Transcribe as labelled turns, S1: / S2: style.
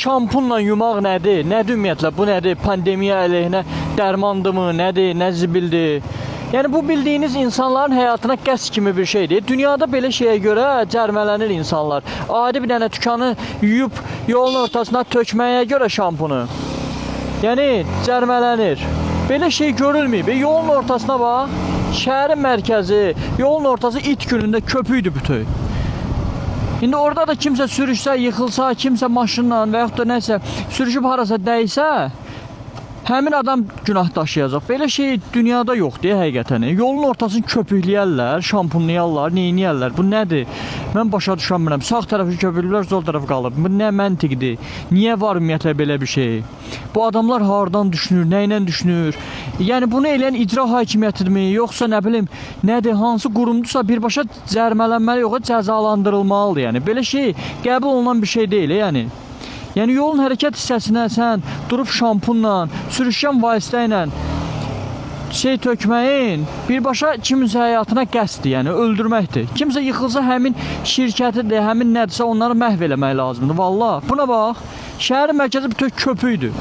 S1: şampunla yumaq nədir? Nədir ümumiyyətlə? Bu nədir? Pandemiya əleyhinə dərmandımı? Nədir? Nə zibildir? Yəni bu bildiyiniz insanların həyatına qəsd kimi bir şeydir. Dünyada belə şeyə görə cərmələnir insanlar. Adi bir dənə dükanı yuyub yolun ortasına tökməyə görə şampunu. Yəni cərmələnir. Belə şey görülməyib. Yolun ortasına bax. Şəhərin mərkəzi, yolun ortası it günündə köpüydü bütün. İndi orada da kimsə sürüşsə, yıxılsa, kimsə maşınla və yaxud da nəsə sürüşüb harasa dəysə, həmin adam günah daşıyacaq. Belə şey dünyada yoxdur həqiqətən. Yolun ortasını köpükləyərlər, şampunlayarlar, neyniyərlər. Bu nədir? Mən başa düşəmirəm. Sağ tərəfi köpükləyirlər, sol tərəfi qalır. Bu nə məntiqdir? Niyə var ümumiyyətlə belə bir şey? Bu adamlar hardan düşünür, nə ilə düşünür? Yəni bunu eləyən icra hakimiyyətidirmi, yoxsa nə bilim, nədir, hansı qurumdursa birbaşa cərmələnməli, yoxsa cəzalandırılmalıdır. Yəni belə şey qəbul olunan bir şey deyil, yəni. Yəni yolun hərəkət hissəsinə sən durub şampunla, sürüşkən vasitə ilə şey tökməyin birbaşa kiminsə həyatına qəsddir, yəni öldürməkdir. Kimsə yıxılsa həmin şirkətidir, həmin nədirsə onları məhv eləmək lazımdır. Vallahi buna bax, şəhərin mərkəzi bütün köpüydür.